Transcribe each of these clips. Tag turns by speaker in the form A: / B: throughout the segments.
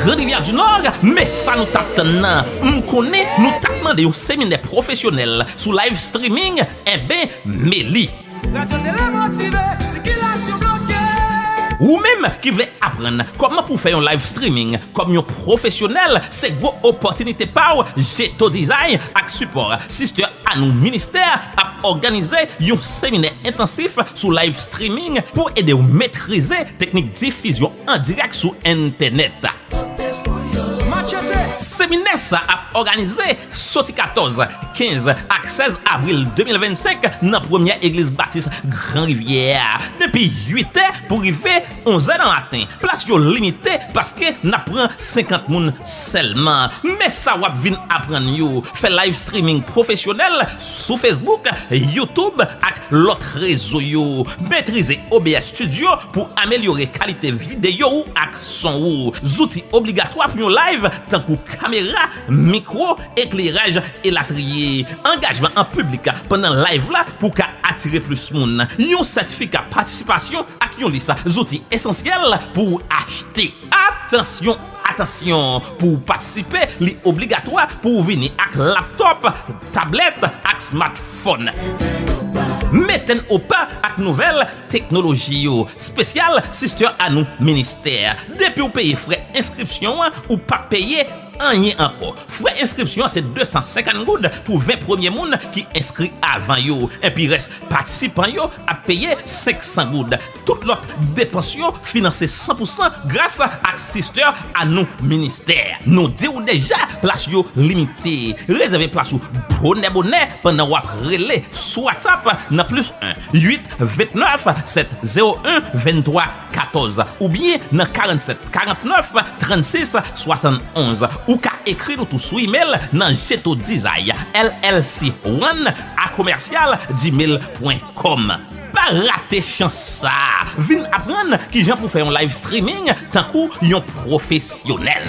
A: Grande Rivière du Nord, mais ça nous tape nan. M'konne nous tape demandé un séminaire professionnel sous live streaming, eh ben, Méli. Ou même qui voulait apprendre comment pour faire un live streaming comme un professionnel, c'est une opportunité pour Jeto Design avec support Sister à nous ministère à organiser un séminaire intensif sur live streaming pour aider à maîtriser technique diffusion en direct sur internet. Séminaire ça a organisé sorti 14, 15 et 16 avril 2025 dans la première église baptiste Grand Rivière. Depuis 8 heures pour arriver 11 heures dans le matin. Place yo limitée parce que n'a prend 50 moun seulement. Mais ça va venir apprendre yo faire live streaming professionnel sur Facebook, YouTube et l'autre réseau yo. Maîtriser OBS Studio pour améliorer qualité vidéo et son. Outils obligatoires pour live tant que caméra, micro, éclairage et latrier. Engagement en public pendant live là pour attirer plus moun. Yon certificat participation ak yon liste outils essentiels pour acheter. Attention, pour participer, li obligatoire pour venir avec laptop, tablette ak smartphone. Mettez au pas avec nouvelle technologie spécial Sister à nous ministère. Depuis vous payez frais inscription ou pas payer rien encore. Frais inscription c'est 250 goudes pour 20 premiers moun qui inscrit avant yo. Et puis reste participant yo à payer 500 goudes. Toute l'autre dépense financée 100% grâce à Sister à nous ministère. Nous disons déjà place yo limitée. Réservez place ou bonnet pendant ou relais sur WhatsApp na plus 1 8 29 701 23 14 ou bien dans 47 49 36 71 ou qu'à écrire tout sous email dans Jeto Design LLC1 à commercial gmail.com. Pas rater chance ça. Vin apprendre qui j'en pour faire un live streaming tant qu'on yon professionnel.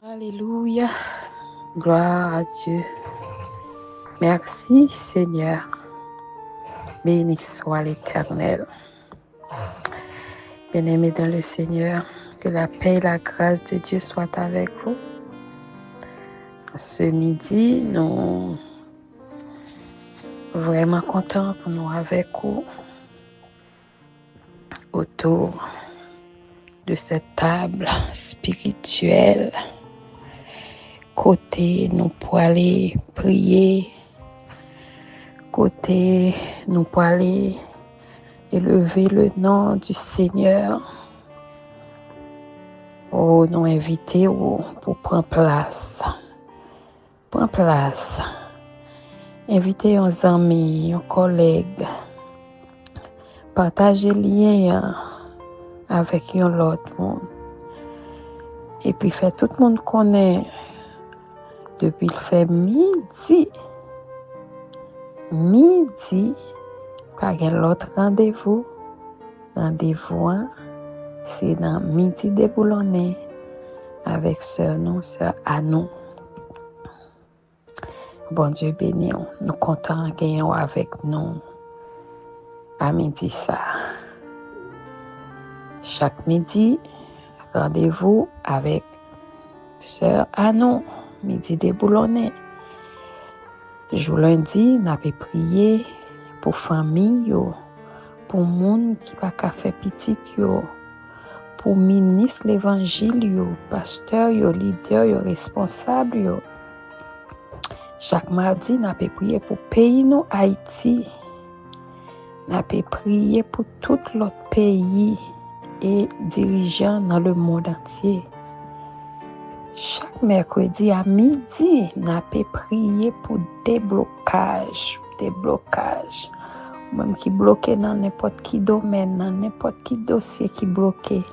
B: Alléluia. Gloire à Dieu. Merci Seigneur. Béni soit l'Éternel. Bien-aimés dans le Seigneur, que la paix et la grâce de Dieu soient avec vous. Ce midi, nous vraiment contents pour nous avec vous autour de cette table spirituelle. Côté nous pour aller prier, côté nous pour aller élever le nom du Seigneur. Oh, nous inviter pour prendre place. Prendre place. Inviter nos amis, nos collègues. Partager lien avec l'autre monde. Et puis faire tout le monde connaître. Depuis le fait midi, pas l'autre rendez-vous, c'est dans midi déboulonné avec sœur Anou. Bon Dieu béni, nous comptons gagner avec nous à midi ça. Chaque midi, rendez-vous avec Sœur Anon, midi déboulonné. Jour lundi, n'a pas prié pour famille yo, pour moun qui pas ka fait petit yo, pour ministre l'évangile yo, pasteur yo, leader yo, responsable yo. Chaque mardi, n'a pas prié pour pays nous Haïti. N'a pas prié pour tout l'autre pays et dirigeants dans le monde entier. Chaque mercredi à midi, n'a pas prié pour déblocage. Même qui bloqué dans n'importe qui domaine, dans n'importe qui dossier qui bloqué.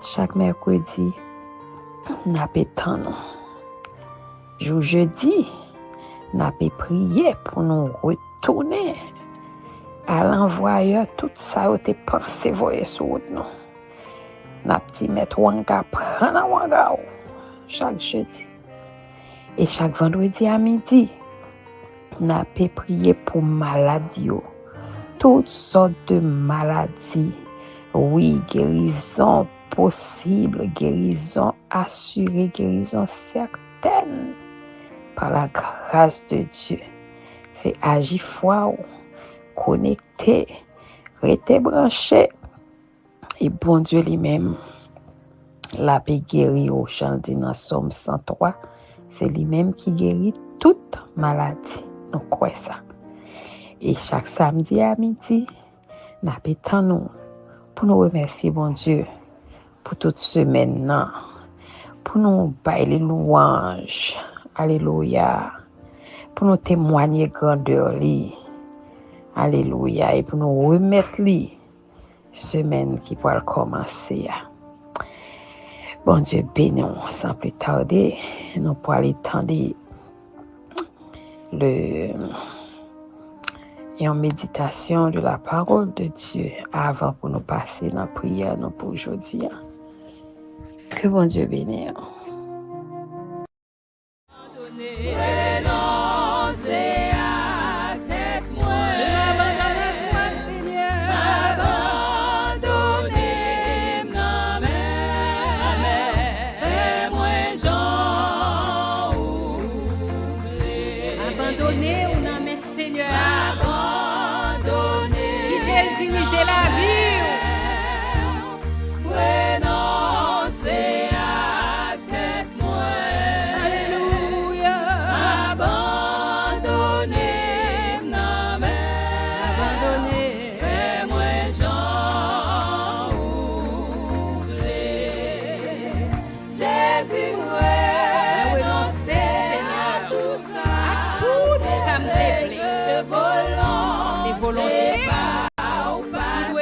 B: Chaque mercredi, n'a pas temps. Jour jeudi, n'a pas prié pour nous retourner à l'envoyeur tout ça où t'es pensé voyer sur route non. N'a petit mettre wanga prendre wanga chaque jeudi. Et chaque vendredi à midi, n'a pas prié pour maladie, toutes sortes de maladies. Oui, guérison possible, guérison assurée, guérison certaine par la grâce de Dieu. C'est agir foi, connecté, rester branché. Et bon Dieu lui-même, la paix guérit au chant dans Somme 103, c'est lui-même qui guérit toute maladie. Nous croyons ça. Et chaque samedi à midi, nous avons pour nous remercier bon Dieu pour toute semaine, pour nous bailler les louanges, alléluia, pour nous témoigner grandeur, alléluia, et pour nous remettre semaine qui pourra commencer. Bon Dieu béni, sans plus tarder, nous pourrons aller tendre et en méditation de la parole de Dieu avant pour nous passer dans la prière nous pour aujourd'hui. Que bon Dieu bénisse.
C: Diriger la vie.
D: Renoncer à tête moi.
C: Alléluia.
D: Abandonner non mais.
C: Abandonner.
D: Fais-moi Jean ouvler. Jésus renoncer à tout ça.
C: À tout ça me déplaît.
D: C'est
C: volonté.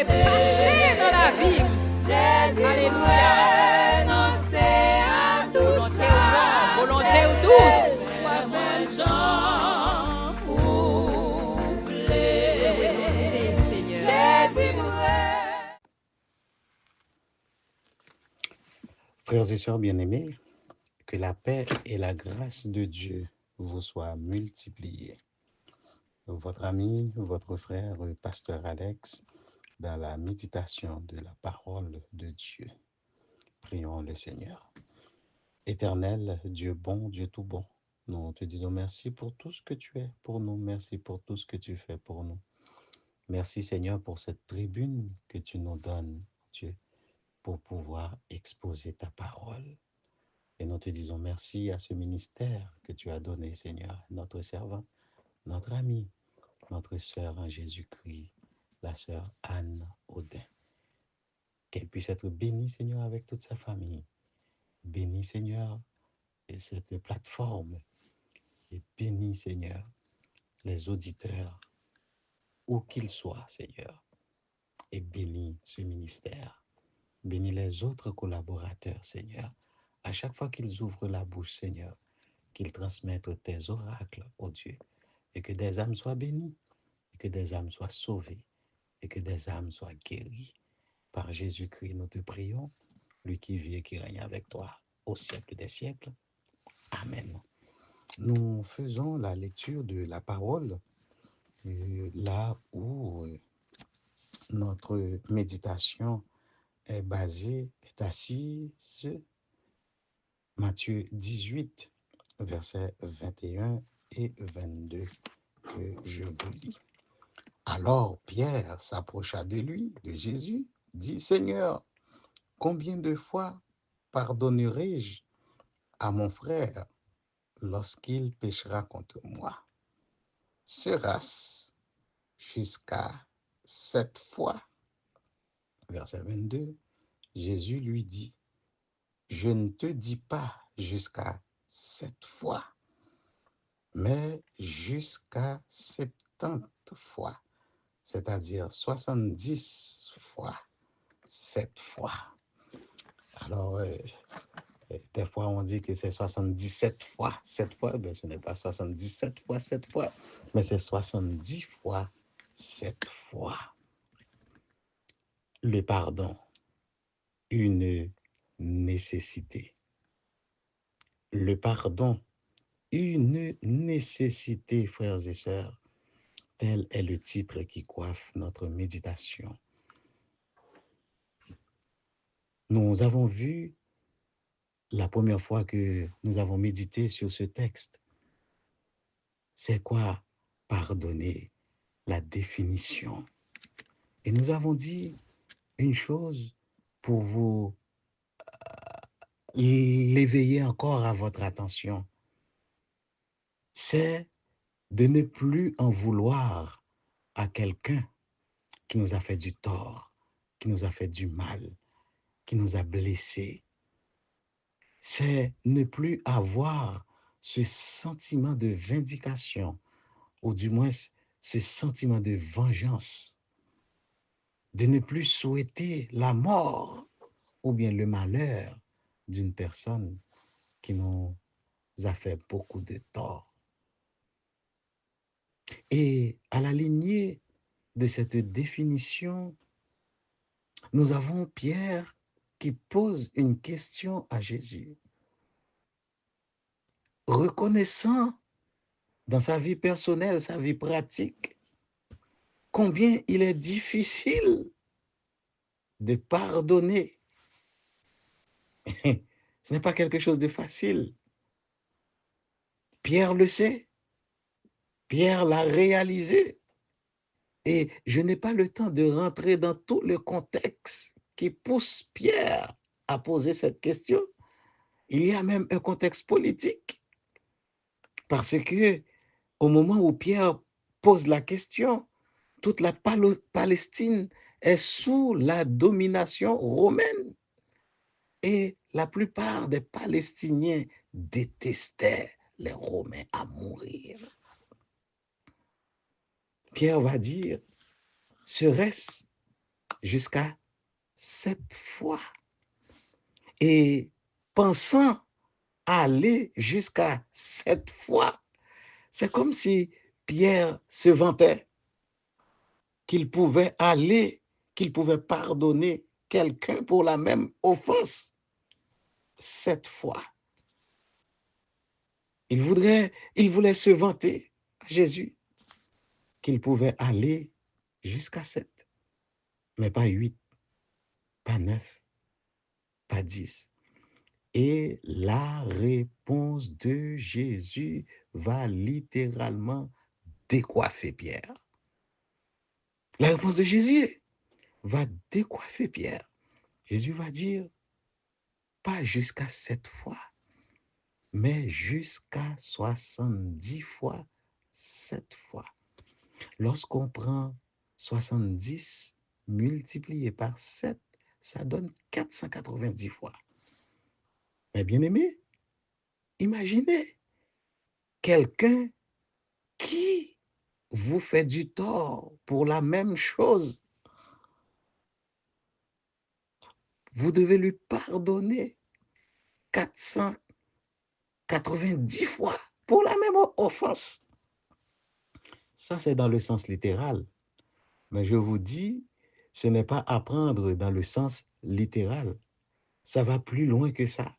D: Passer
C: dans la vie.
D: Jésus
C: Alléluia.
D: renoncer à tout ça.
C: Volonté ou douce.
D: Fais-moi Jean ouvler. Jésus
E: Frères et sœurs bien-aimés, que la paix et la grâce de Dieu vous soient multipliées. Votre ami, votre frère, pasteur Alex, dans la méditation de la parole de Dieu. Prions le Seigneur. Éternel, Dieu bon, Dieu tout bon, nous te disons merci pour tout ce que tu es pour nous. Merci pour tout ce que tu fais pour nous. Merci Seigneur pour cette tribune que tu nous donnes, Dieu, pour pouvoir exposer ta parole. Et nous te disons merci à ce ministère que tu as donné, Seigneur, notre servant, notre ami, notre sœur en Jésus-Christ, la sœur Anne Audin. Qu'elle puisse être bénie, Seigneur, avec toute sa famille. Bénis, Seigneur, cette plateforme. Et bénis, Seigneur, les auditeurs, où qu'ils soient, Seigneur. Et bénis ce ministère. Bénis les autres collaborateurs, Seigneur. À chaque fois qu'ils ouvrent la bouche, Seigneur, qu'ils transmettent tes oracles, ô Dieu, et que des âmes soient bénies, et que des âmes soient sauvées, et que des âmes soient guéries. Par Jésus-Christ, nous te prions, lui qui vit et qui règne avec toi au siècle des siècles. Amen. Nous faisons la lecture de la parole là où notre méditation est basée, est assise, Matthieu 18, versets 21 et 22, que je vous lis. Alors Pierre s'approcha de lui, de Jésus, dit, Seigneur, combien de fois pardonnerai-je à mon frère lorsqu'il péchera contre moi? Sera-ce jusqu'à 7 fois? Verset 22, Jésus lui dit, je ne te dis pas jusqu'à 7 fois, mais jusqu'à 70 fois, c'est-à-dire 70 fois, 7 fois. Alors, des fois, on dit que c'est 77 fois 7 fois, mais ce n'est pas 77 fois 7 fois, mais c'est 70 fois 7 fois. Le pardon, une nécessité. Le pardon, une nécessité, frères et sœurs. Tel est le titre qui coiffe notre méditation. Nous avons vu la première fois que nous avons médité sur ce texte. C'est quoi pardonner? La définition. Et nous avons dit une chose pour vous l'éveiller encore à votre attention. C'est de ne plus en vouloir à quelqu'un qui nous a fait du tort, qui nous a fait du mal, qui nous a blessés. C'est ne plus avoir ce sentiment de vindication, ou du moins ce sentiment de vengeance, de ne plus souhaiter la mort ou bien le malheur d'une personne qui nous a fait beaucoup de tort. Et à la lignée de cette définition, nous avons Pierre qui pose une question à Jésus. Reconnaissant dans sa vie personnelle, sa vie pratique, combien il est difficile de pardonner. Ce n'est pas quelque chose de facile. Pierre le sait. Pierre l'a réalisé. Et je n'ai pas le temps de rentrer dans tout le contexte qui pousse Pierre à poser cette question. Il y a même un contexte politique. Parce que au moment où Pierre pose la question, toute la Palestine est sous la domination romaine. Et la plupart des Palestiniens détestaient les Romains à mourir. Pierre va dire, serait-ce jusqu'à 7 fois? Et pensant aller jusqu'à 7 fois, c'est comme si Pierre se vantait qu'il pouvait aller, qu'il pouvait pardonner quelqu'un pour la même offense 7 fois. Il voulait se vanter à Jésus qu'il pouvait aller jusqu'à 7, mais pas 8, pas 9, pas 10. Et la réponse de Jésus va littéralement décoiffer Pierre. La réponse de Jésus va décoiffer Pierre. Jésus va dire, pas jusqu'à 7 fois, mais jusqu'à 70 fois 7 fois. Lorsqu'on prend 70 multiplié par 7, ça donne 490 fois. Mais bien aimé, imaginez quelqu'un qui vous fait du tort pour la même chose. Vous devez lui pardonner 490 fois pour la même offense. Ça, c'est dans le sens littéral. Mais je vous dis, ce n'est pas à prendre dans le sens littéral. Ça va plus loin que ça.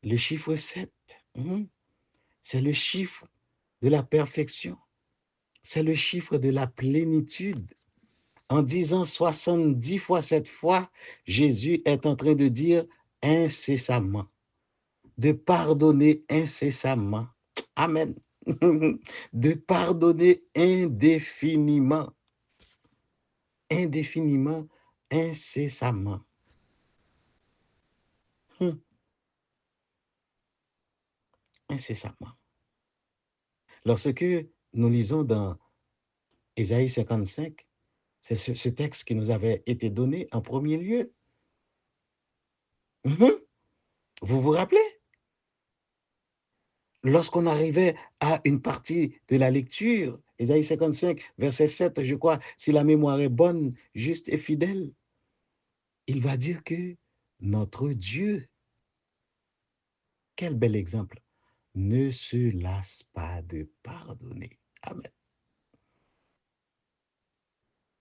E: Le chiffre 7, c'est le chiffre de la perfection. c'est le chiffre de la plénitude. En disant 70 fois cette fois, Jésus est en train de dire incessamment, de pardonner incessamment. Amen. De pardonner indéfiniment. Indéfiniment, incessamment. Incessamment. Lorsque nous lisons dans Ésaïe 55, c'est ce texte qui nous avait été donné en premier lieu. Vous vous rappelez? Lorsqu'on arrivait à une partie de la lecture, Ésaïe 55, verset 7, je crois, si la mémoire est bonne, juste et fidèle, il va dire que notre Dieu, quel bel exemple, ne se lasse pas de pardonner. Amen.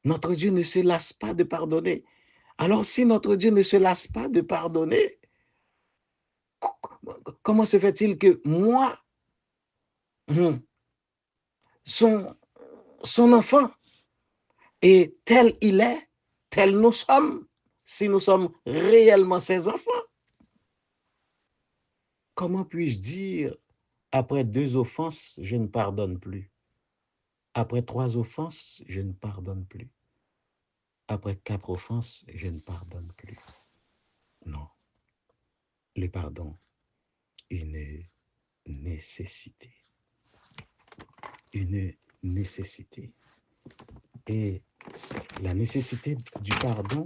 E: Notre Dieu ne se lasse pas de pardonner. Alors, si notre Dieu ne se lasse pas de pardonner, comment se fait-il que moi, son enfant, et tel il est, tel nous sommes, si nous sommes réellement ses enfants, comment puis-je dire, après 2 offenses, je ne pardonne plus? Après 3 offenses, je ne pardonne plus. Après 4 offenses, je ne pardonne plus. Non. Le pardon, une nécessité. Une nécessité. Et la nécessité du pardon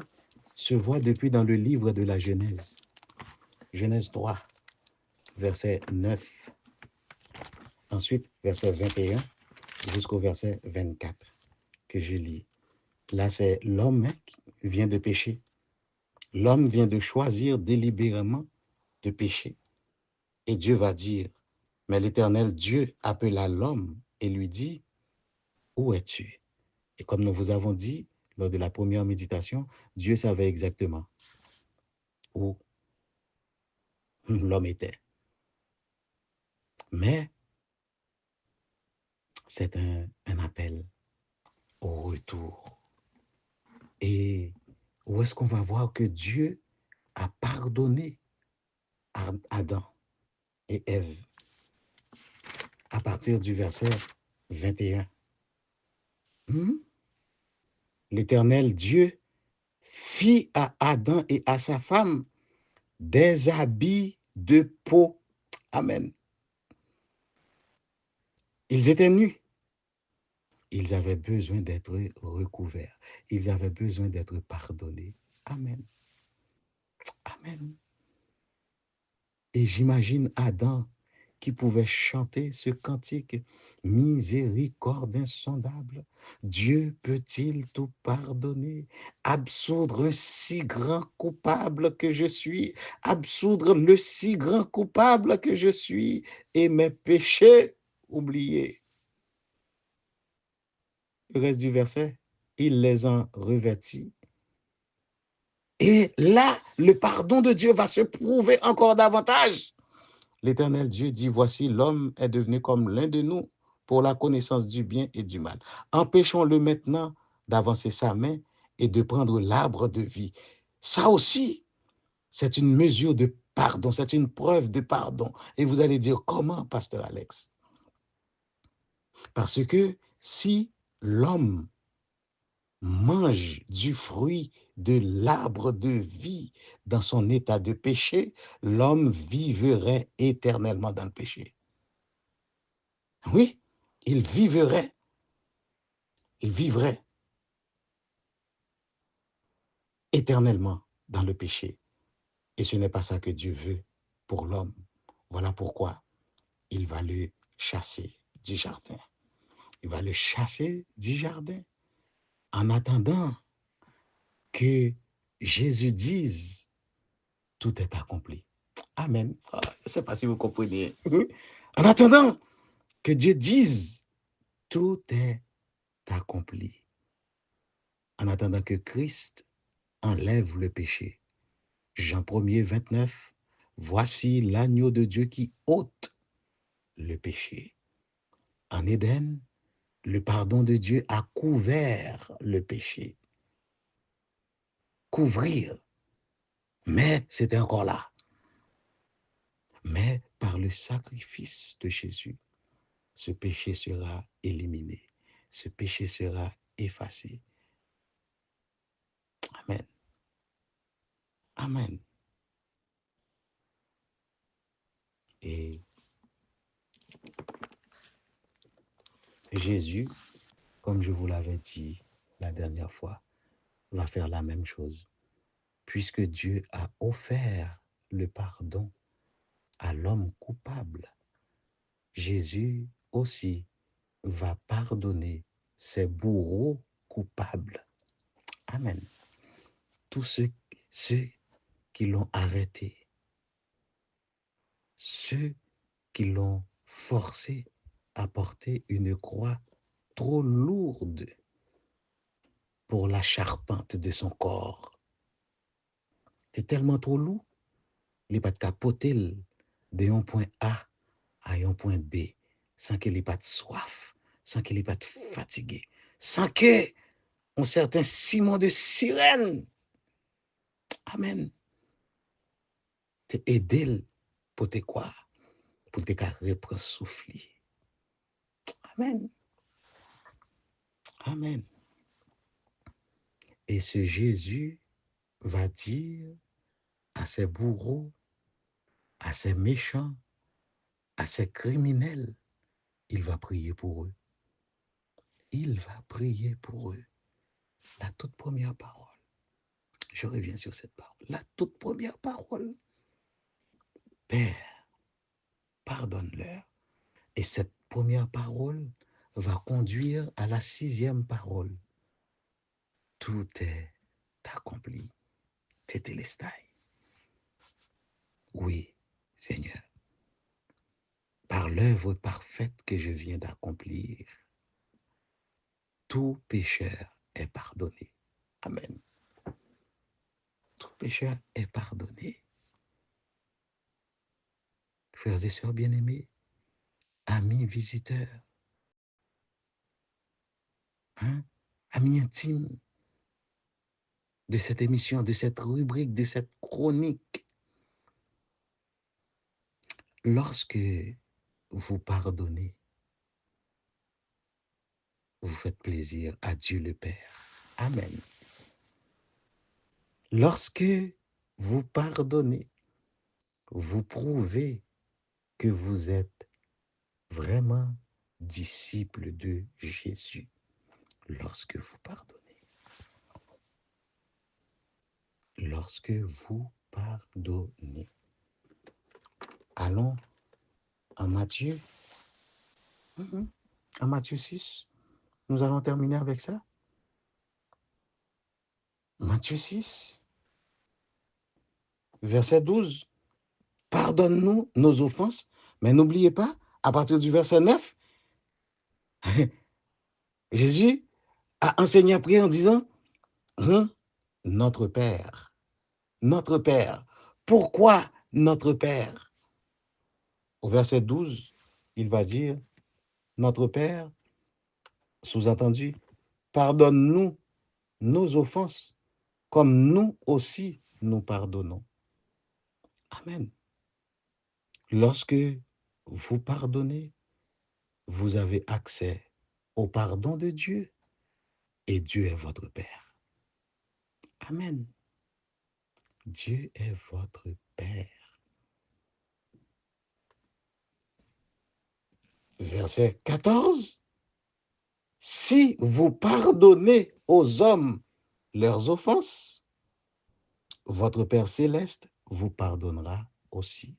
E: se voit depuis dans le livre de la Genèse. Genèse 3, verset 9. Ensuite, verset 21 jusqu'au verset 24 que je lis. Là, c'est l'homme qui vient de pécher. L'homme vient de choisir délibérément de pécher. Et Dieu va dire, mais l'Éternel Dieu appela l'homme et lui dit, où es-tu? Et comme nous vous avons dit lors de la première méditation, Dieu savait exactement où l'homme était. Mais c'est un appel au retour. Et où est-ce qu'on va voir que Dieu a pardonné à Adam et Ève? À partir du verset 21. L'Éternel Dieu fit à Adam et à sa femme des habits de peau. Amen. Ils étaient nus. Ils avaient besoin d'être recouverts. Ils avaient besoin d'être pardonnés. Amen. Amen. Et j'imagine Adam qui pouvait chanter ce cantique, miséricorde insondable. Dieu peut-il tout pardonner, absoudre un si grand coupable que je suis, absoudre le si grand coupable que je suis et mes péchés oubliés. Le reste du verset, il les en revêtit. Et là, le pardon de Dieu va se prouver encore davantage. L'Éternel Dieu dit, voici l'homme est devenu comme l'un de nous pour la connaissance du bien et du mal. Empêchons-le maintenant d'avancer sa main et de prendre l'arbre de vie. Ça aussi, c'est une mesure de pardon, c'est une preuve de pardon. Et vous allez dire, comment, pasteur Alex? Parce que si l'homme mange du fruit de l'arbre de vie dans son état de péché, l'homme vivrait éternellement dans le péché. Oui, il vivrait éternellement dans le péché. Et ce n'est pas ça que Dieu veut pour l'homme. Voilà pourquoi il va le chasser du jardin. Il va le chasser du jardin en attendant que Jésus dise tout est accompli. Amen. Je ne sais pas si vous comprenez. En attendant que Dieu dise tout est accompli. En attendant que Christ enlève le péché. Jean 1er, 29. Voici l'agneau de Dieu qui ôte le péché. En Éden, Le pardon de Dieu a couvert le péché. Couvrir. Mais c'était encore là. Mais par le sacrifice de Jésus, ce péché sera éliminé. Ce péché sera effacé. Amen. Amen. Et Jésus, comme je vous l'avais dit la dernière fois, va faire la même chose. Puisque Dieu a offert le pardon à l'homme coupable, Jésus aussi va pardonner ses bourreaux coupables. Amen. Tous ceux qui l'ont arrêté, ceux qui l'ont forcé à porter une croix trop lourde pour la charpente de son corps. C'est tellement trop lourd, il n'est pas capoter de un point A à un point B sans qu'il n'ait pas de soif, sans qu'il n'ait pas de fatigué, sans que un certain Simon de Cyrène, amen, te aider pour te quoi? Pour te reprendre souffle. Amen. Amen. Et ce Jésus va dire à ces bourreaux, à ces méchants, à ces criminels, il va prier pour eux. Il va prier pour eux. La toute première parole. Je reviens sur cette parole. La toute première parole. Père, pardonne-leur. Et cette première parole va conduire à la 6e parole. Tout est accompli. Tétélestai. Oui, Seigneur. Par l'œuvre parfaite que je viens d'accomplir, tout pécheur est pardonné. Amen. Tout pécheur est pardonné. Frères et sœurs bien-aimés, amis visiteurs, amis intimes de cette émission, de cette rubrique, de cette chronique, lorsque vous pardonnez, vous faites plaisir à Dieu le Père. Amen. Lorsque vous pardonnez, vous prouvez que vous êtes vraiment disciple de Jésus. Lorsque vous pardonnez. Lorsque vous pardonnez. Allons en Matthieu. En Matthieu 6. Nous allons terminer avec ça. Matthieu 6. Verset 12. Pardonne-nous nos offenses. Mais n'oubliez pas, à partir du verset 9, Jésus a enseigné à prier en disant, notre Père. Notre Père. Pourquoi notre Père? Au verset 12, il va dire, notre Père, sous-entendu, pardonne-nous nos offenses, comme nous aussi nous pardonnons. Amen. Lorsque vous pardonnez, vous avez accès au pardon de Dieu et Dieu est votre Père. Amen. Dieu est votre Père. Verset 14. Si vous pardonnez aux hommes leurs offenses, votre Père céleste vous pardonnera aussi.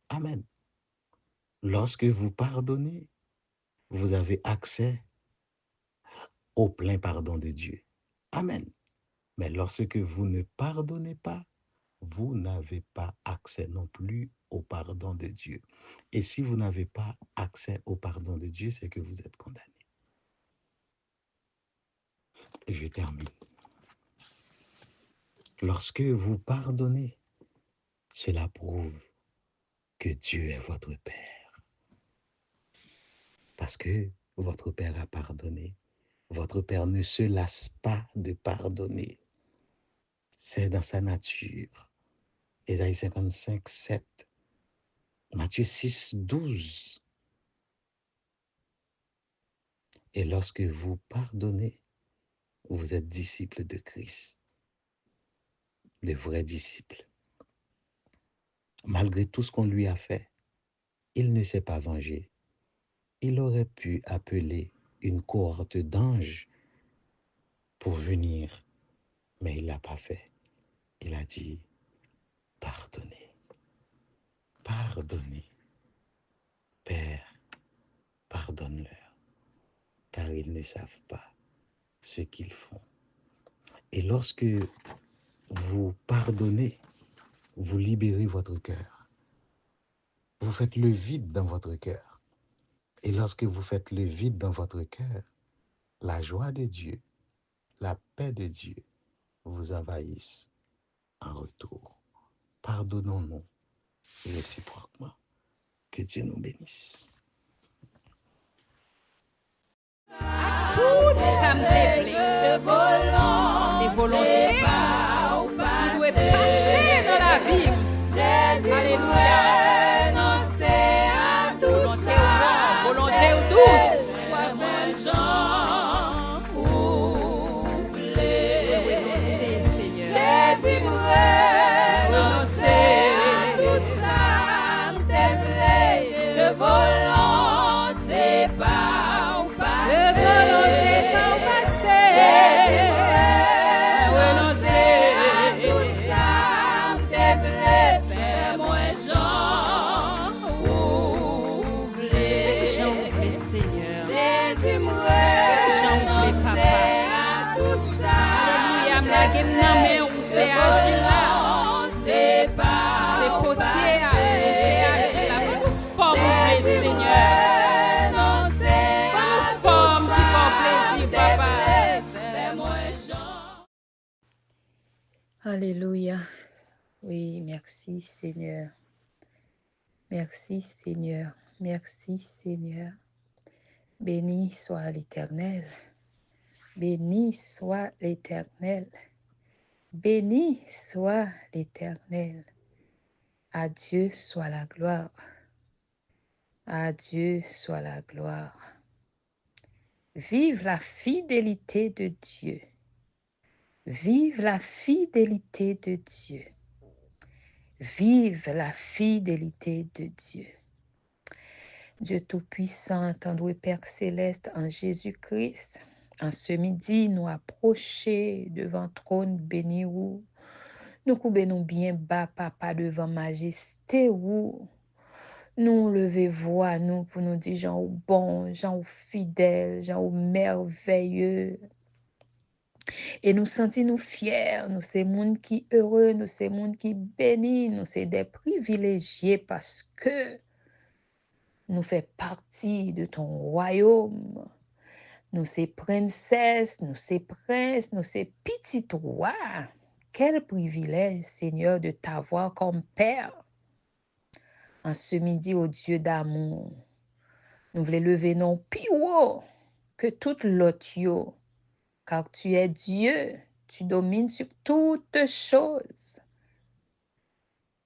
E: Amen. Lorsque vous pardonnez, vous avez accès au plein pardon de Dieu. Amen. Mais lorsque vous ne pardonnez pas, vous n'avez pas accès non plus au pardon de Dieu. Et si vous n'avez pas accès au pardon de Dieu, c'est que vous êtes condamné. Et je termine. Lorsque vous pardonnez, cela prouve que Dieu est votre Père. Parce que Votre Père a pardonné. Votre Père ne se lasse pas de pardonner. C'est dans sa nature. Ésaïe 55, 7. Matthieu 6, 12. Et lorsque vous pardonnez, vous êtes disciples de Christ, de vrais disciples. Malgré tout ce qu'on lui a fait, il ne s'est pas vengé. Il aurait pu appeler une cohorte d'anges pour venir, mais il ne l'a pas fait. Il a dit, pardonnez, pardonnez. Père, pardonne-leur, car ils ne savent pas ce qu'ils font. Et lorsque vous pardonnez, vous libérez votre cœur. Vous faites le vide dans votre cœur. Et lorsque vous faites le vide dans votre cœur, la joie de Dieu, la paix de Dieu vous envahissent en retour. Pardonnons-nous réciproquement. Que Dieu nous bénisse.
C: Tout ça me déplaît. C'est volonté qui doit passer dans la vie. Alléluia. Volonté ou douce.
B: Alléluia. Oui, merci Seigneur. Merci Seigneur. Merci Seigneur. Béni soit l'Éternel. Béni soit l'Éternel. Béni soit l'Éternel. À Dieu soit la gloire. À Dieu soit la gloire. Vive la fidélité de Dieu. Vive la fidélité de Dieu. Vive la fidélité de Dieu. Dieu Tout-Puissant, tendre Père Céleste, en Jésus-Christ, en ce midi, nous approcher devant trône béni ou. Nous coubons bien bas, Papa, devant majesté ou. Nous lever voix, nous, pour nous dire, gens bon, gens fidèles, gens merveilleux. Et nous sentir nous fiers, nous c'est monde qui heureux, nous c'est monde qui béni, nous c'est des privilégiés parce que nous fait partie de ton royaume. Nous c'est princesse, nous c'est prince, nous c'est petit roi. Quel privilège, Seigneur, de t'avoir comme Père. En ce midi, ô Dieu d'amour, nous voulons lever non plus haut que toute l'autre yo. Car tu es Dieu, tu domines sur toutes choses.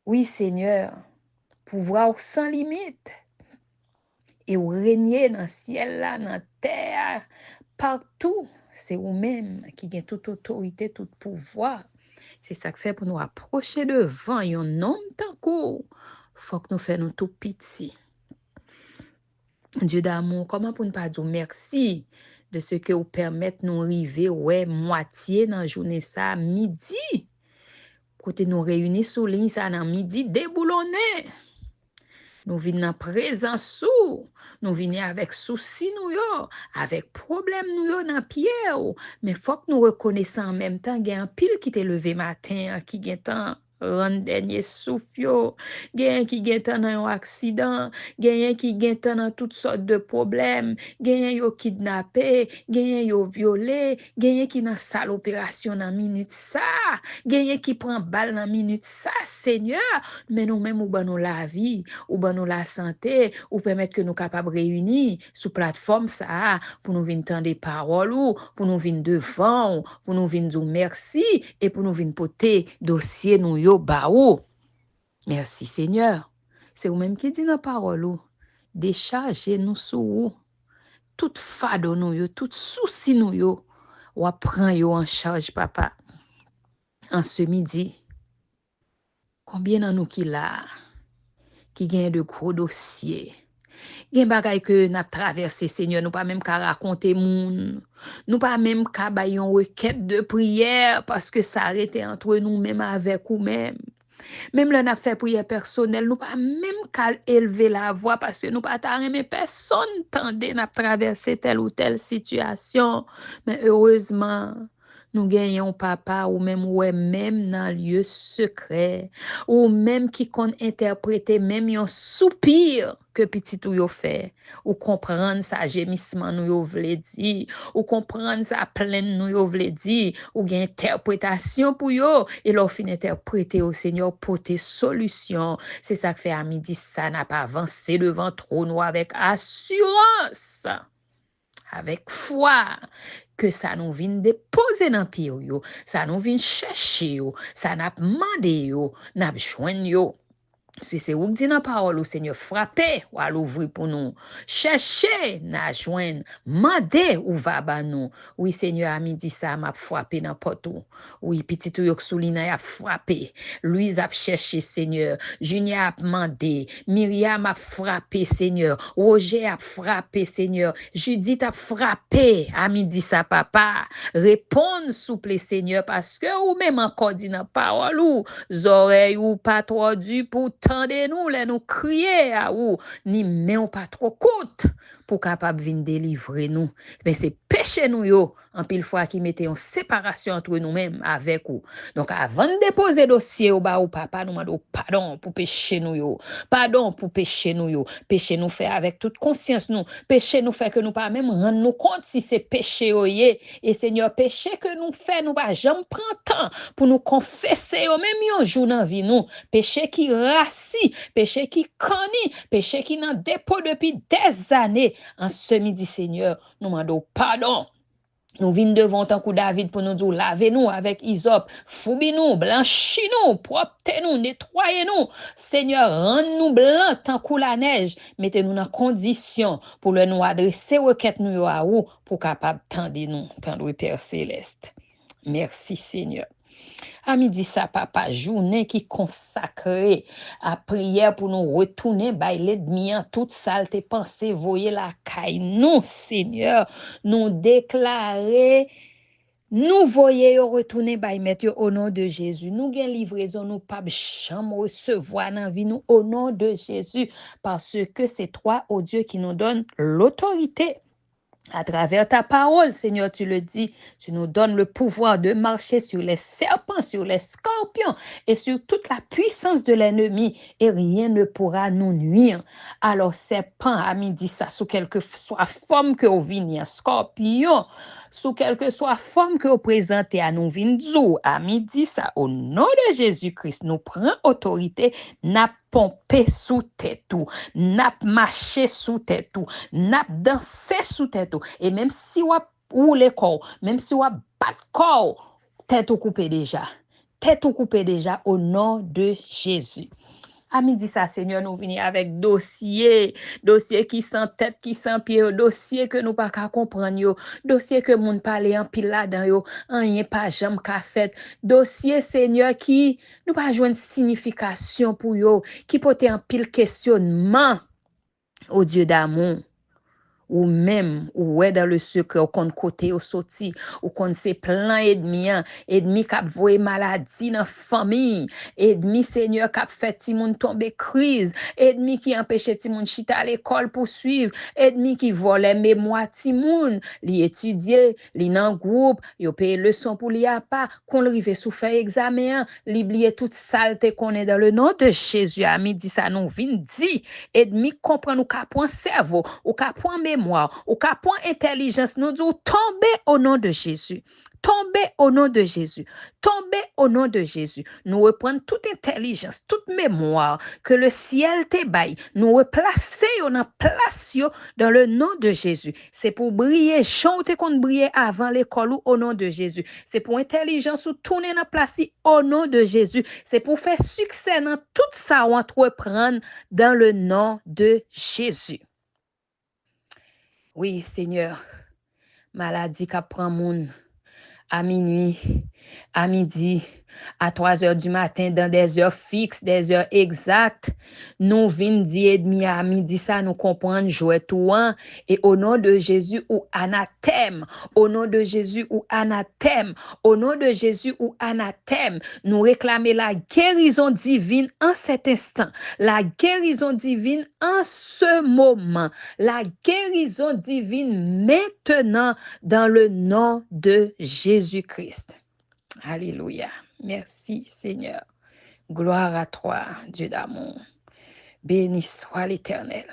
B: Oui, Seigneur, pouvoir sans limite. Et régner dans le ciel, là, dans la terre, partout, c'est vous-même qui avez toute autorité, tout pouvoir. C'est ça que fait pour nous approcher devant un homme tant qu'il faut que nous fassions tout petit. Dieu d'amour, comment pour ne pas dire merci de ce que vous permettez de nous arriver, ouais, moitié dans la journée, ça, midi. Côté nous réunis sous ligne, ça, dans midi, déboulonné. Nous venons en présence sous, nous venons avec soucis, nous, avec problème, nous, dans pierre. Mais il faut que nous reconnaissons en même temps qu'il y a un pile qui t'est levé matin, qui est temps ran dernier souffle yo, gen qui gen tan nan yon accident, gen qui gen tan nan toutes sortes de problèmes, gen yo kidnappé, gen yo violé, gen qui nan salle opération nan minute ça, gen qui prend balle nan minute ça, Seigneur, mais nous même ou ban nous la vie, ou ban nous la santé, ou permettre que nous capables réunir sous plateforme ça pour nous venir entendre des paroles ou pour nous venir devant, pour nous venir dire merci et pour nous venir porter dossier nous yo ba ou. Merci Seigneur. C'est vous même qui dit dans parole ou déchargez nous sous ou. Tout fado nous yo, tout souci nous yo, ou prend yo en charge papa. En ce midi, combien d'en nous qui là qui gagne de gros dossiers. Gen bagay que n'a traversé Seigneur, nous pas même qu'à raconter moun. Nous pas même qu'à bay yon requête de prière parce que ça arrêté entre nous même avec ou même. Même là n'a fait prière personnelle, nous pas même qu'à élever la voix parce que nous pas ta remet personne tendait n'a traversé telle ou telle situation. Mais heureusement nous gagnons papa ou même dans lieu secret ou même qui kon interpréter même un soupir que petit ou yo fait ou comprendre sa gémissement nous yo vle di ou comprendre sa plainte nous yo vle di ou gen interprétation pour yo et leur fin interpréter au Seigneur pour tes solutions. C'est ça que fait à midi ça n'a pas avancé devant trône ou avec assurance, avec foi, que ça nous vient déposer dans pied yo, ça nous vient chercher yo, ça n'a demandé yo, n'a joindre yo. Si c'est vous qui dit dans la parole, Seigneur, frappez ou à l'ouvrir pour nous. Cherchez, n'a joindre, mandez ou va ba nous. Oui, Seigneur, à midi ça m'a frappé dans porte. Oui, petit ou yok soulina a frappé. Louise a cherché, Seigneur. Junia a demandé. Myriam a frappé, Seigneur. Roger a frappé, Seigneur. Judith a frappé. À midi ça, papa. Répondre, souple, Seigneur, parce que ou même encore dit dans la parole ou, oreilles ou pas trop du pour tendez-nous, les nous crier à ou, ni mais pas trop coûte pour capable venir délivrer nous. Mais c'est péché nous yo, en pile fois qui mettait en séparation entre nous-mêmes avec ou. Donc avant de déposer dossier au bas ou papa, nous demandons pardon pour péché nous yo. Pardon pour péché nous yo. Péché nous fait avec toute conscience nous. Péché nous fait que nous pas même rendre nous compte si c'est péché oyé. Et Seigneur, péché que nous fait, nous pas jamais prendre temps pour nous confesser au même jour dans vie nous. Péché qui rassi, péché qui cani, péché qui n'en dépôt depuis des années. En ce midi, Seigneur, nous demandons pardon. Nous venons devant tant coup David pour nous dire, lavez-nous avec hysope, foubi-nous, blanchis-nous, proptez-nous, nettoyez-nous. Seigneur, rends-nous blancs tant coup la neige. Mettez-nous dans condition pour le nous adresser requête nous à vous pour capable tendre nous, tendre Père Céleste. Merci Seigneur. À midi ça, papa, journée qui consacrée à prière pour nous retourner, by l'ennemi en toute saleté pensée, voyez la caille. Nous, Seigneur, nous déclarer, nous voyons retourner, by mettre au nom de Jésus. Nous gain livraison, nous pas jamais recevoir dans vie, nous au nom de Jésus, parce que c'est toi, oh Dieu, qui nous donne l'autorité. À travers ta parole, Seigneur, tu le dis, tu nous donnes le pouvoir de marcher sur les serpents, sur les scorpions et sur toute la puissance de l'ennemi et rien ne pourra nous nuire. Alors, serpent, à midi, ça, sous quelque soit forme que vous venez, scorpion, sous quelque soit forme que vous présentez à nous vinzou, à midi, ça, au nom de Jésus-Christ, nous prenons autorité, n'a pompé sous tête tout, n'a marché sous tête tout, n'a dansé sous tête tout. Et même si vous roulez corps, même si vous battez corps, tête ou coupée déjà. Tête ou coupée déjà au nom de Jésus. À midi ça, Seigneur, nous venons avec dossier qui sans tête, qui sans pied, dossier que nous pas qu'à comprendre yo, dossier que moun parle en pile là-dedans yo, rien pas jamais qu'a fait, dossier, Seigneur, qui nous pas joindre signification pour yo, qui porte en pile questionnement au Dieu d'amour. ou même ou ouais dans le secret ou kon côté au sorti ou kon c'est plein ennemi k'ap voye maladie dans famille ennemi Seigneur k'ap fait ti moun tomber crise ennemi qui empêche ti moun chita à l'école pour suivre ennemi qui vole mémoire ti moun li étudier li nan groupe yo paye leçon pour li a pas kon rive sou faire examen li oublier toute saleté qu'on est dans le nom de Jésus a midi ça nous vinn dit ennemi comprend nous ka point cerveau ou ka point mémoire, ou ka point intelligence, nous disons tomber au nom de Jésus. Tomber au nom de Jésus. Tomber au nom de Jésus. Nous reprenons toute intelligence, toute mémoire que le ciel te baille. Nous replacer en place dans le nom de Jésus. C'est pour briller, chanter qu'on briller avant l'école ou au nom de Jésus. C'est pour intelligence ou tourner en place au nom de Jésus. C'est pour faire succès dans tout ça ou entreprendre dans le nom de Jésus. Oui, Seigneur, maladie qui prend moun à minuit, à midi, à 3 heures du matin, dans des heures fixes, des heures exactes. Nous vînes 10h30 à midi, ça nous comprendre, jouer tout un. Et au nom de Jésus ou anathème, au nom de Jésus ou anathème, au nom de Jésus ou anathème, nous réclamer la guérison divine en cet instant, la guérison divine en ce moment, la guérison divine maintenant dans le nom de Jésus-Christ. Alléluia. Merci Seigneur. Gloire à toi, Dieu d'amour. Béni soit l'Éternel.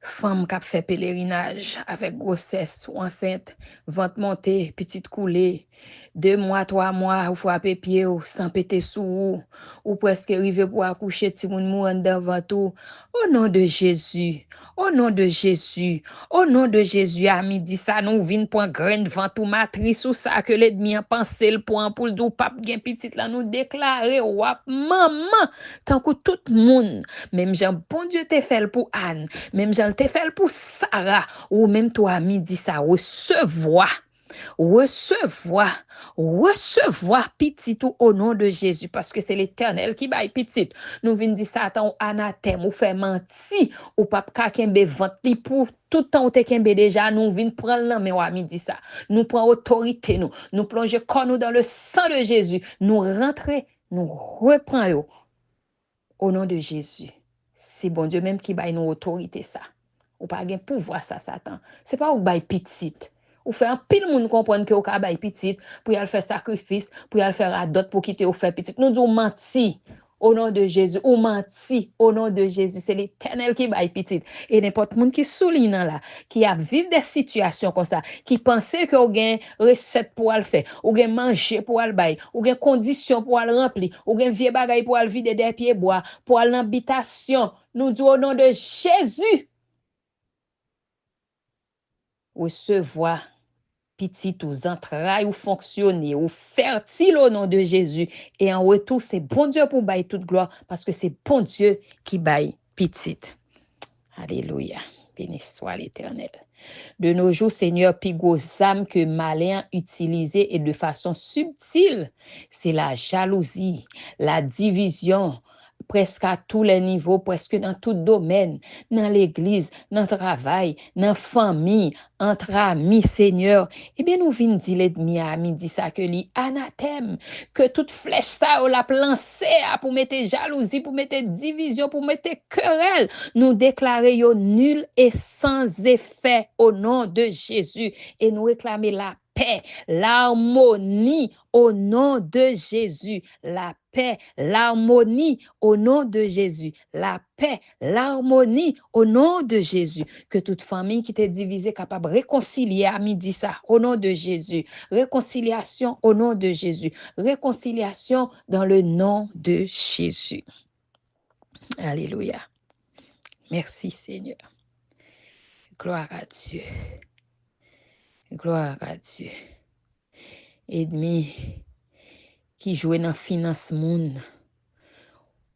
B: Femme qui a fait pèlerinage avec grossesse ou enceinte, ventre monté, petite coulée, 2 mois, 3 mois, ou frappé pied ou sans péter sous ou presque arrivé pour accoucher ti moun mourant devant tout. Au nom de Jésus, au nom de Jésus, au nom de Jésus, à midi ça nous vinn pour graine ventre ou matrice ou ça que l'ennemi a pensé le point pour le pape gen petite là nous déclarer wap maman tant que tout monde même Jean bon Dieu te fait pour Anne, même Jean te fait pour Sarah ou même toi à midi ça recevoir petit tout au nom de Jésus parce que c'est l'Éternel qui baille petit. Nous vinn di Satan anathème ou fait menti ou pas ka kembe vente li pour tout temps ou te kembe déjà nous vinn prendre la main ou midi ça. Nous prend autorité nous plonger corps nous dans le sang de Jésus. Nous rentrer, nous reprend yo au nom de Jésus. C'est bon Dieu même qui baille nous autorité ça. Ou pas gen pouvoir ça Satan. C'est pas ou baille petit. Ou fait un pile moun comprendre que ou ka bay petit pour y aller faire sacrifice, pour y aller faire adot pour quitter ou faire petit. Nous disons menti au nom de Jésus, ou menti au nom de Jésus, c'est l'Éternel qui bay petit. Et n'importe moun qui souligne là, qui a vivre des situations comme ça, qui pensait que ou gen recette pour le faire, ou gen manger pour le bay, ou gen condition pour le remplir, ou gen vieux bagay pour le vider des pieds bois, pour l'habitation. Nous disons au nom de Jésus recevoir petit aux entrailles ou fonctionner ou fertile au nom de Jésus et en retour c'est bon Dieu pour bailler toute gloire parce que c'est bon Dieu qui baille petite. Alléluia. Béni soit l'Éternel. De nos jours, Seigneur, plus gros âme que malin utilisé et de façon subtile, c'est la jalousie, la division, presque à tous les niveaux, presque dans tout domaine, dans l'église, dans le travail, dans la famille, entre amis, Seigneur. Eh bien, nous venons dire l'ennemi à midi ça que li anathème, que toute flèche ça, on l'a lancé pour mettre jalousie, pour mettre division, pour mettre querelle. Nous déclarer yo nul et sans effet au nom de Jésus et nous réclamer la paix, l'harmonie au nom de Jésus, la paix, l'harmonie au nom de Jésus, la paix, l'harmonie au nom de Jésus, que toute famille qui t'est divisée capable de réconcilier à midi ça, au nom de Jésus, réconciliation au nom de Jésus, réconciliation dans le nom de Jésus. Alléluia. Merci Seigneur. Gloire à Dieu. Gloire à Dieu. Ennemi qui joue dans finance monde.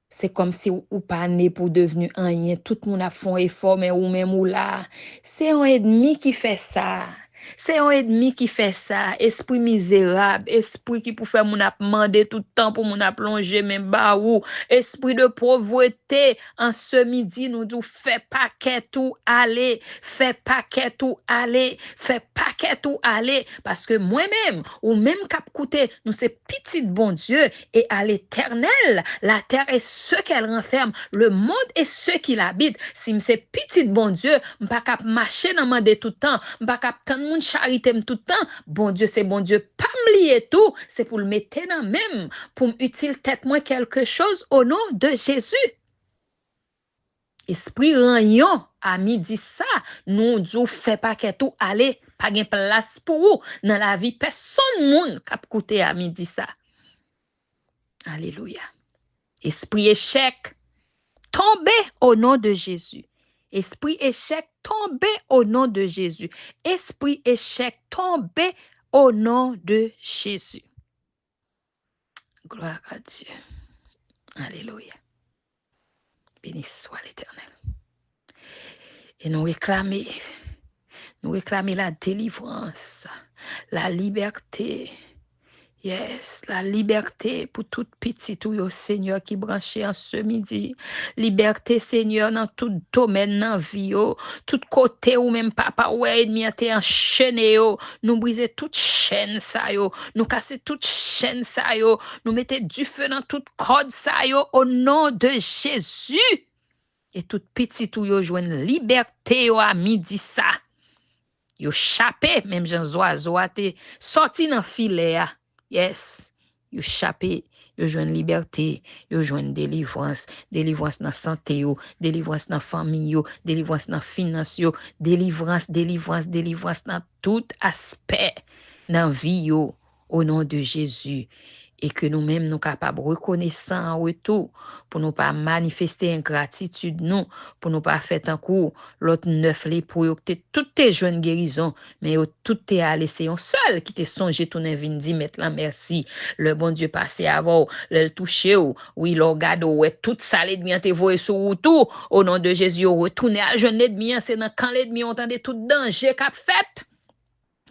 B: C'est comme si ou pas né pour devenir rien. Tout le monde a fait un effort, mais ou même ou là. C'est un ennemi qui fait ça. C'est un ennemi qui fait ça, esprit misérable, esprit qui pour faire mon ap demander tout le temps pour mon ap plonger même bas ou esprit de pauvreté en ce midi nous dit fais paquet tout aller, fais paquet tout aller, fais paquet tout aller parce que moi-même ou même cap coûter nous c'est petit bon Dieu et à l'éternel la terre est ce qu'elle renferme, le monde est ce qui l'habite. Si c'est petit bon Dieu, m'pas cap marcher dans demander tout le temps, m'pas cap tant moun charité tout le temps. Bon Dieu, c'est bon Dieu, pas m'lier tout, c'est pour le mettre dans même, pour m'utile tête moi quelque chose au nom de Jésus. Esprit ranyon à midi ça, nous dou fait pas que tout aller, pas gen place pour vous dans la vie personne moun k'ap koute à midi ça. Alléluia. Esprit échec, tombez au nom de Jésus. Esprit échec, tombez au nom de Jésus. Esprit échec, tombez au nom de Jésus. Gloire à Dieu. Alléluia. Béni soit l'Éternel. Et nous réclamer la délivrance, la liberté. Yes, la liberté pour tout petit tout yo Seigneur qui branché en ce midi. Liberté Seigneur dans tout domaine dans vie yo, tout côté ou même papa ouais ennemi t'es enchaîné yo, nous briser toute chaîne ça yo, nous casser toute chaîne ça yo, nous mettre du feu dans toute corde ça yo au nom de Jésus. Et tout petit tout yo joine liberté yo à midi ça. Yo chapé même Jean oiseau a te sorti dans filet. Yes, yo chapé, yo joine liberté, yo joine délivrance dans santé yo, délivrance dans famille yo, délivrance dans finance yo, délivrance dans tout aspect dans vie yo au nom de Jésus. Et que nous-mêmes nous capables reconnaissant en retour pour nous pas manifester ingratitude nous pour nous pas faire un coup l'autre neuf les pour toutes tes jeunes guérisons mais toutes tes à laisser un seul qui te songé ton invindi mettre la merci le bon Dieu passé avant le toucher oui le regarde ouais toute salé de bien te voyer sur tout au nom de Jésus retourner à jeune l'ennemi c'est dans quand l'ennemi entendait tout danger qu'a fait.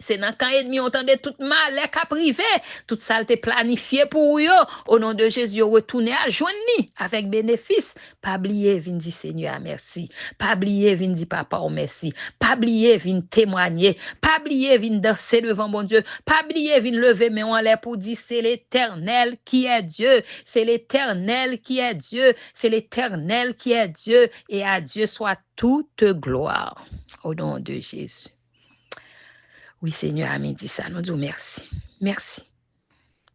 B: C'est dans quand ennemi entendait tout mal qu'a privé, tout ça te planifié pour yo au nom de Jésus retourner à joindre avec bénéfice. Pas oublier vinn dire Seigneur merci, pas oublier vinn dire papa merci, pas oublier vinn témoigner, pas oublier vinn danser devant bon Dieu, pas oublier vinn lever main en l'air pour dire c'est l'Éternel qui est Dieu, c'est l'Éternel qui est Dieu, c'est l'Éternel qui est Dieu et à Dieu soit toute gloire au nom de Jésus. Oui, Seigneur, à midi ça, nous disons merci. Merci.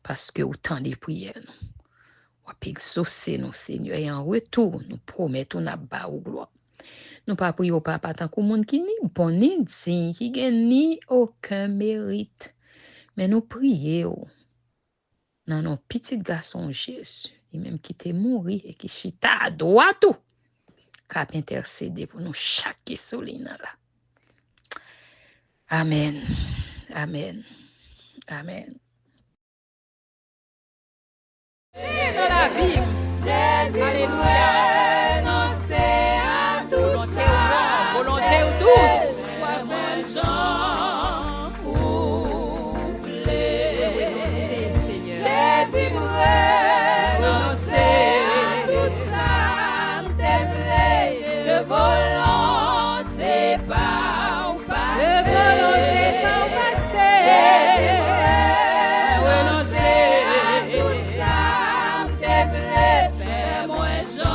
B: Parce que autant des prières, nous, on peut exaucer nos Seigneur. Et en retour, nous promettons n'a pas ou gloire. Nous pas prier au papa tant que monde qui ni bon ni digne, qui gagne ni aucun mérite. Mais nous prions dans nos petits garçons Jésus, lui même qui t'est mort et qui chita à droite tout, qui a intercédé pour nous chaque solina là. Amen. Amen. Amen.
D: C'est dans la vie. Jésus, alléluia. Non, c'est à tout ça.
C: Volonté ou douce.
D: Sois moi, Jean, oublié. Jésus, renoncer à tout ça. T'aimer de volonté pas. Renoncer à tout ça, t'aimer, fais-moi Jean.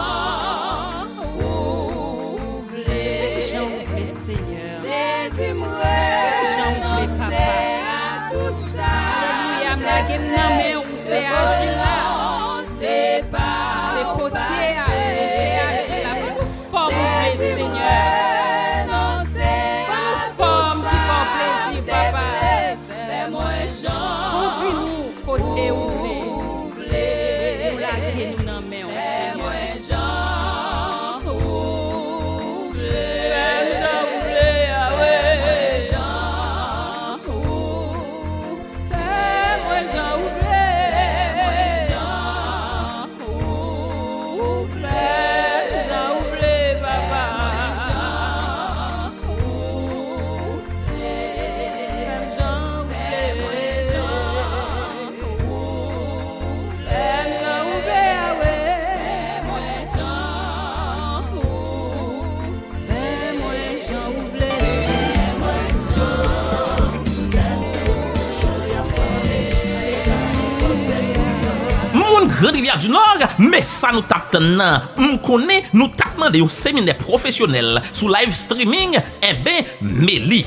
A: Rivière du Nord, mais ça nous tape nan. M'konne nous tape demandé un séminaire professionnel sous live streaming, eh ben Méli.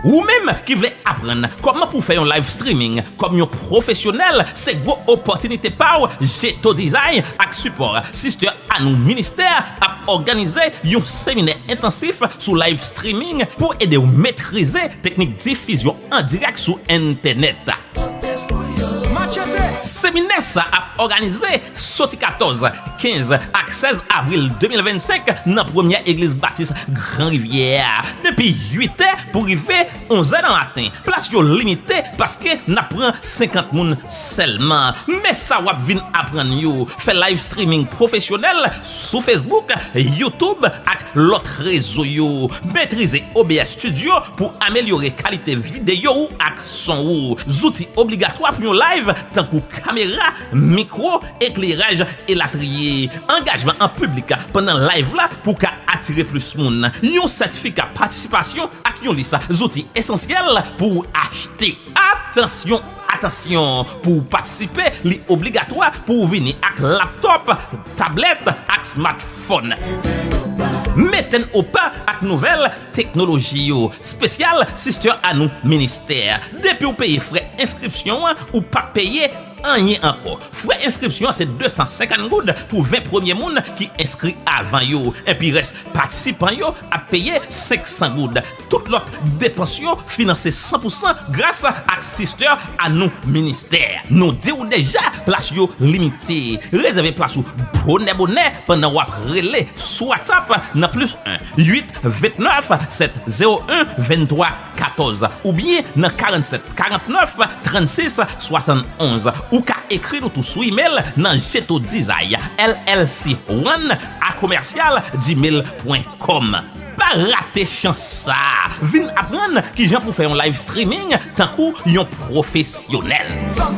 A: Ou même qui voulait apprendre comment pour faire un live streaming comme un professionnel, c'est une opportunité pour Jeto Design avec support Sister Anou Ministère à organiser un séminaire intensif sur live streaming pour aider à maîtriser technique diffusion en direct sur internet. Séminaire ça a organisé sorti 14, 15 et 16 avril 2025 dans la première église baptiste Grand Rivière. Depuis 8 heures pour arriver 11 heures dans le matin. Place yo limitée parce que n'a prend 50 moun seulement. Mais ça va venir apprendre yo faire live streaming professionnel sur Facebook, YouTube et l'autre réseau yo. Maîtriser OBS Studio pour améliorer qualité vidéo et son. Outils obligatoires pour live tant que caméra, micro, éclairage et latrier. Engagement en public pendant live là pour attirer plus moun. Yon certificat participation ak yon liste outils essentiels pour acheter. Attention, pour participer, li obligatoire pour venir avec laptop, tablette ak smartphone. Mettez au pas avec nouvelle technologie spécial Sister Anou Ministère. Depuis ou payer frais inscription ou pas payer rien encore. Frais inscription c'est 250 goudes pour 20 premiers moun qui inscrit avant yo. Et puis reste participant yo à payer 500 goudes. Toute l'autre dépense financée 100% grâce à Sister Anou Ministère. Nous disons déjà place yo limitée. Réservez place ou bonnet pendant ou relais sur WhatsApp na plus 1 8 29 701 23 14 ou bien dans 47 49 36 71 ou ka écrit nous tout sous email dans Jeto Design LLC1 à commercial gmail.com. Pas rater chance ça. Vin apprendre qui j'en pour faire un live streaming tant qu'on yon professionnel. Ça